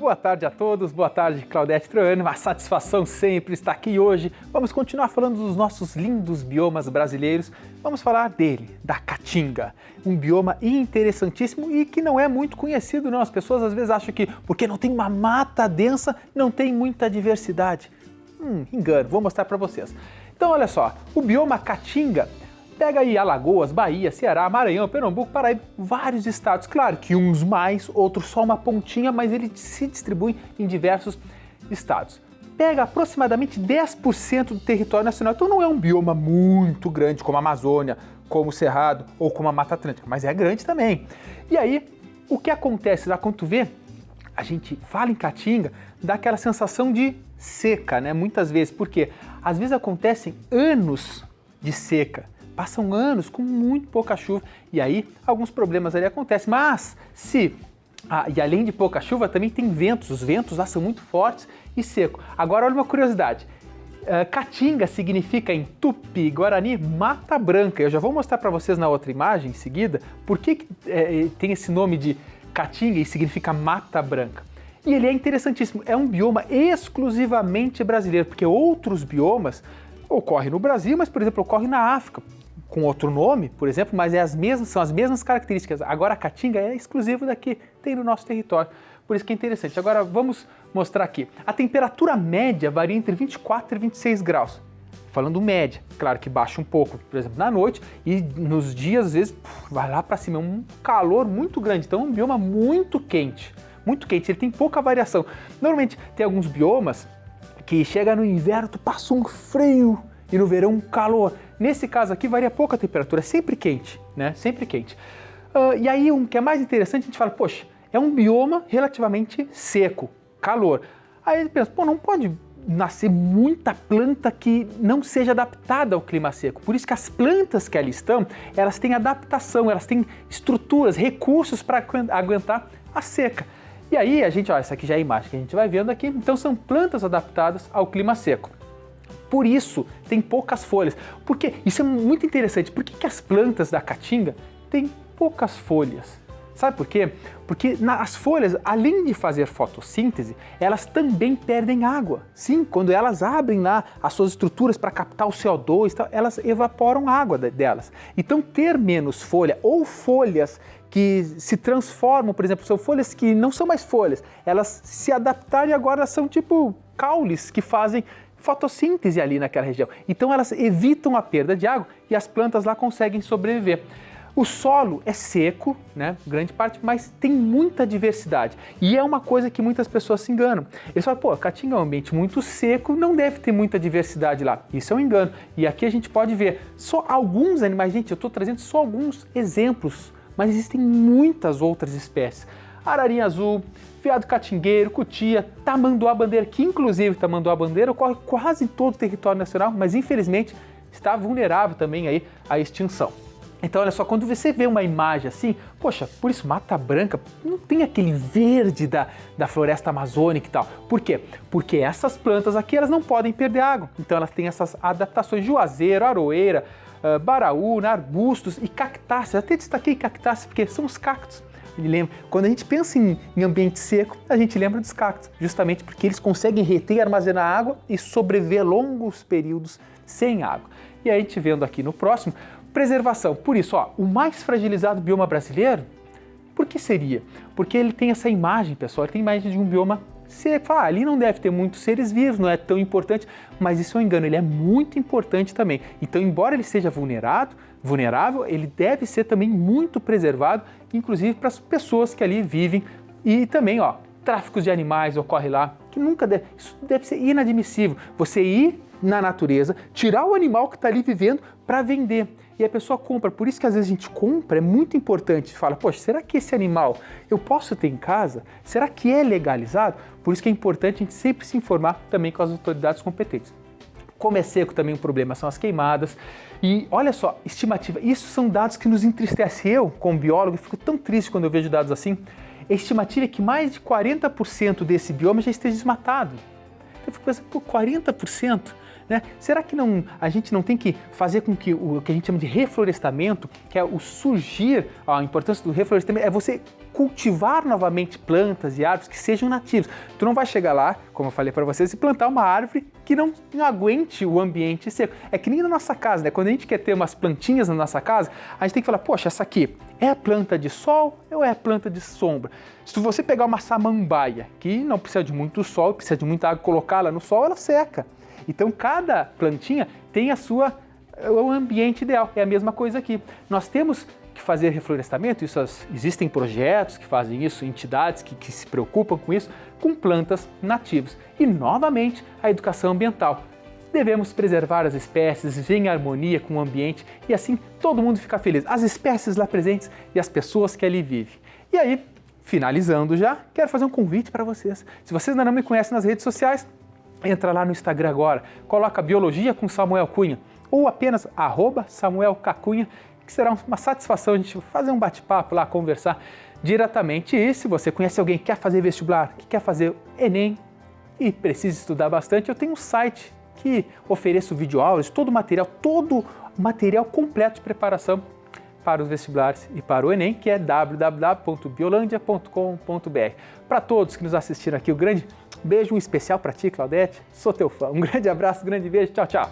boa tarde a todos, boa tarde Claudete Troiano, uma satisfação sempre estar aqui hoje. Vamos continuar falando dos nossos lindos biomas brasileiros, vamos falar dele, da Caatinga, um bioma interessantíssimo e que não é muito conhecido não, as pessoas às vezes acham que porque não tem uma mata densa, não tem muita diversidade. Engano, vou mostrar para vocês. Então olha só, o bioma Caatinga pega aí Alagoas, Bahia, Ceará, Maranhão, Pernambuco, Paraíba, vários estados. Claro que uns mais, outros só uma pontinha, mas ele se distribui em diversos estados. Pega aproximadamente 10% do território nacional, então não é um bioma muito grande como a Amazônia, como o Cerrado ou como a Mata Atlântica, mas é grande também. E aí, o que acontece lá quando tu vê, a gente fala em Caatinga, dá aquela sensação de seca, né? Muitas vezes, porque às vezes acontecem anos de seca. Passam anos com muito pouca chuva e aí alguns problemas ali acontecem. Mas e além de pouca chuva também tem ventos, os ventos lá são muito fortes e seco. Agora olha uma curiosidade, Caatinga significa em Tupi-Guarani Mata Branca. Eu já vou mostrar para vocês na outra imagem em seguida por que tem esse nome de Caatinga e significa Mata Branca. E ele é interessantíssimo, é um bioma exclusivamente brasileiro, porque outros biomas ocorrem no Brasil, mas por exemplo ocorre na África, com outro nome, por exemplo, mas são as mesmas características. Agora a Caatinga é exclusivo daqui, tem no nosso território, por isso que é interessante. Agora vamos mostrar aqui. A temperatura média varia entre 24 e 26 graus. Falando média, claro que baixa um pouco, por exemplo, na noite e nos dias, às vezes, vai lá para cima, é um calor muito grande, então é um bioma muito quente, ele tem pouca variação. Normalmente tem alguns biomas que chega no inverno, tu passa um frio e no verão um calor. Nesse caso aqui varia pouco a temperatura, é sempre quente, né? Sempre quente. E aí o que é mais interessante, a gente fala, poxa, é um bioma relativamente seco, calor. Aí a gente pensa, não pode nascer muita planta que não seja adaptada ao clima seco. Por isso que as plantas que ali estão, elas têm adaptação, elas têm estruturas, recursos para aguentar a seca. E aí essa aqui já é a imagem que a gente vai vendo aqui, então são plantas adaptadas ao clima seco. Por isso tem poucas folhas. Porque isso é muito interessante. Por que as plantas da Caatinga têm poucas folhas? Sabe por quê? Porque as folhas, além de fazer fotossíntese, elas também perdem água. Sim, quando elas abrem lá as suas estruturas para captar o CO2, elas evaporam a água delas. Então ter menos folha ou folhas que se transformam, por exemplo, são folhas que não são mais folhas, elas se adaptaram e agora são tipo caules que fazem fotossíntese ali naquela região. Então elas evitam a perda de água e as plantas lá conseguem sobreviver. O solo é seco, né, grande parte, mas tem muita diversidade. E é uma coisa que muitas pessoas se enganam. Eles falam, Caatinga é um ambiente muito seco, não deve ter muita diversidade lá. Isso é um engano. E aqui a gente pode ver só alguns animais. Gente, eu estou trazendo só alguns exemplos, mas existem muitas outras espécies. Ararinha azul, veado catingueiro, cutia, tamanduá-bandeira, que inclusive tamanduá-bandeira ocorre quase em todo o território nacional, mas infelizmente está vulnerável também aí à extinção. Então olha só, quando você vê uma imagem assim, poxa, por isso Mata Branca não tem aquele verde da floresta amazônica e tal. Por quê? Porque essas plantas aqui elas não podem perder água, então elas têm essas adaptações, juazeiro, aroeira, baraúna, arbustos e cactáceas. Eu até destaquei cactáceas porque são os cactos. Quando a gente pensa em ambiente seco, a gente lembra dos cactos, justamente porque eles conseguem reter e armazenar água e sobreviver longos períodos sem água. E aí a gente vendo aqui no próximo, preservação. Por isso, o mais fragilizado bioma brasileiro, por que seria? Porque ele tem essa imagem, pessoal, ele tem imagem de um bioma seco. Ali não deve ter muitos seres vivos, não é tão importante, mas isso é um engano, ele é muito importante também. Então, embora ele seja vulnerável, ele deve ser também muito preservado, inclusive para as pessoas que ali vivem. E também, tráficos de animais ocorre lá, que isso deve ser inadmissível. Você ir na natureza, tirar o animal que está ali vivendo para vender. E a pessoa compra, por isso que às vezes a gente compra, é muito importante. Fala, poxa, será que esse animal eu posso ter em casa? Será que é legalizado? Por isso que é importante a gente sempre se informar também com as autoridades competentes. Como é seco também um problema são as queimadas. E olha só, estimativa, isso são dados que nos entristecem. Eu, como biólogo, fico tão triste quando eu vejo dados assim. A estimativa é que mais de 40% desse bioma já esteja desmatado. Então eu fico pensando, 40%? Né? Será que a gente não tem que fazer com que o que a gente chama de reflorestamento, que é o surgir, a importância do reflorestamento, é você cultivar novamente plantas e árvores que sejam nativas. Tu não vai chegar lá, como eu falei para vocês, e plantar uma árvore que não aguente o ambiente seco. É que nem na nossa casa, né? Quando a gente quer ter umas plantinhas na nossa casa, a gente tem que falar, poxa, essa aqui é a planta de sol ou é a planta de sombra? Se você pegar uma samambaia, que não precisa de muito sol, precisa de muita água, colocá-la no sol, ela seca. Então cada plantinha tem o ambiente ideal. É a mesma coisa aqui. Nós temos que fazer reflorestamento, existem projetos que fazem isso, entidades que se preocupam com isso, com plantas nativas. E novamente a educação ambiental. Devemos preservar as espécies, viver em harmonia com o ambiente e assim todo mundo fica feliz. As espécies lá presentes e as pessoas que ali vivem. E aí, finalizando já, quero fazer um convite para vocês. Se vocês ainda não me conhecem nas redes sociais, entra lá no Instagram agora, coloca Biologia com Samuel Cunha ou apenas @SamuelCacunha, que será uma satisfação a gente fazer um bate-papo lá, conversar diretamente. E se você conhece alguém que quer fazer vestibular, que quer fazer Enem e precisa estudar bastante, eu tenho um site que ofereço videoaulas, todo o material completo de preparação para os vestibulares e para o Enem, que é www.biolandia.com.br. Para todos que nos assistiram aqui, um grande beijo, um especial para ti, Claudete, sou teu fã. Um grande abraço, um grande beijo, tchau, tchau.